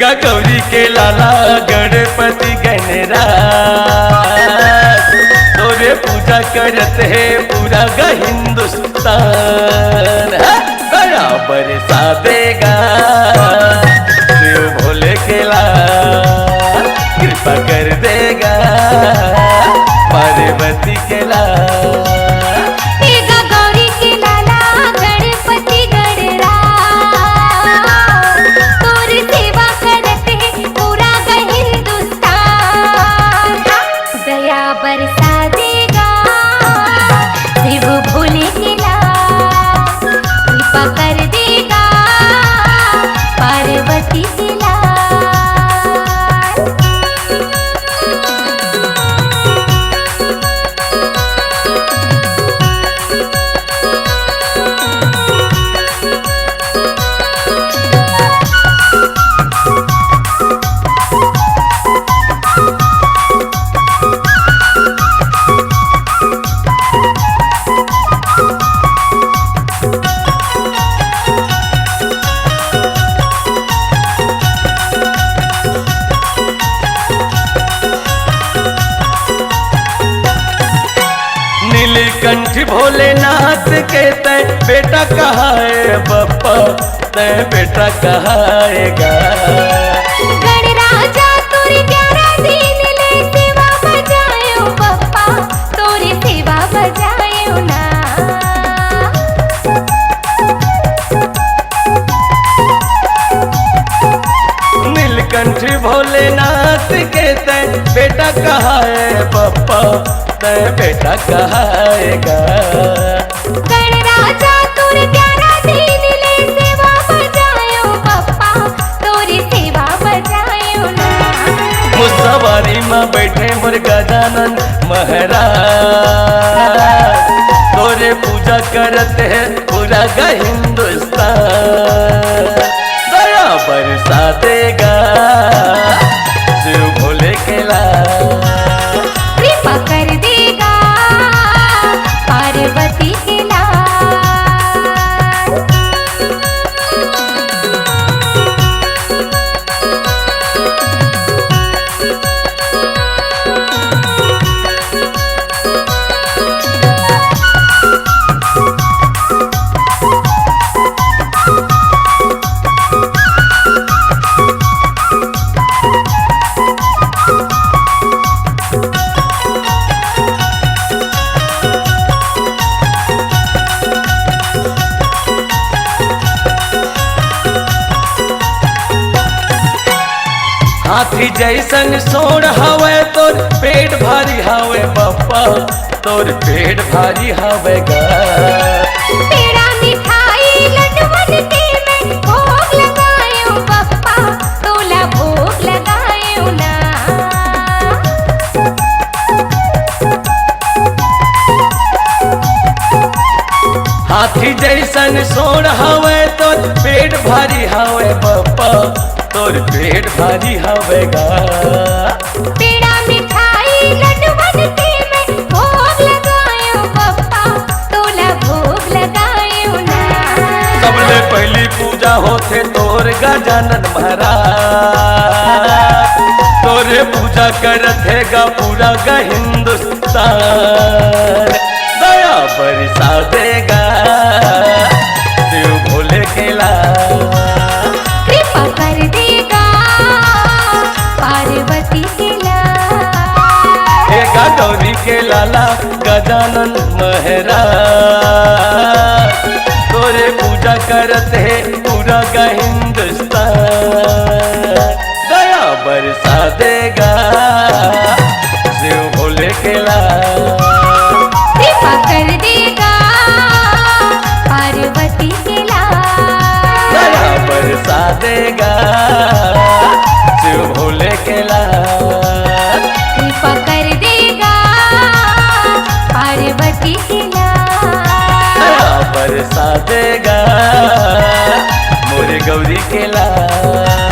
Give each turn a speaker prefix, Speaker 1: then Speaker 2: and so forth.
Speaker 1: गा गौरी के लाला गणपति गणराज तोरे पूजा करते है पूरा गा हिंदुस्तान दया बरसा देगा शिव भोले के लाल कृपा कर देगा पार्वती के लाल
Speaker 2: बरसा देगा शिव भोले के लाल कृपा कर देगा पार्वती के लाल।
Speaker 1: नीलकंठ भोलेनाथ के तय बेटा कहाए बप्पा तय बेटा कहाएगा
Speaker 2: गणराजा तोरे 11 दिन ले सेवा बजायो बप्पा तोरे सेवा बजायो ना।
Speaker 1: नीलकंठ भोलेनाथ के तय बेटा कहाए बप्पा तय बेटा कहाएगा
Speaker 2: गणराजा तोरे 11 दिन ले सेवा बजायो बप्पा तोरे सेवा बजायो ना।
Speaker 1: मुसवारी में बैठे मोर गजानन महाराज तोरे पूजा करते हैं पूरा गा हिंदुस्तान दया बरसा देगा शिव भोले के लाल
Speaker 2: कृपा कर देगा पार्वती के लाल।
Speaker 1: हाथी जैसन सोड़ हवे तोर पेट भारी हवे बप्पा तोर पेट भारी हवे गा
Speaker 2: तेरा मिठाई लड्डूवन के मैं भोग लगायो बप्पा तोला भोग लगायो ना।
Speaker 1: हाथी जैसन सोड़ हवे तोर पेट भारी हवे बप्पा तोर पेट भारी हवेगा
Speaker 2: तेरा मिठाई लड्डूवन के मैं भोग लगायो बप्पा तोला भोग लगायो ना।
Speaker 1: सबले पहली पूजा होते तोर गजानन महाराज तोरे पूजा करत है गा पूरा गा हिंदुस्तान दया बरसा देगा शिव भोले के लाल
Speaker 2: कृपा कर देगा पार्वती के लाल।
Speaker 1: हे गा गौरी के लाला गजानन महाराज तोरे पूजा करत है पूरा गा हिंदुस्तान दया बरसा देगा शिव भोले के लाल
Speaker 2: कृपा कर देगा पार्वती के लाल।
Speaker 1: दया बरसा देगा शिव भोले के लाल
Speaker 2: कृपा कर देगा पार्वती के लाल।
Speaker 1: दया बरसा देगा मोरे गौरी के लाल।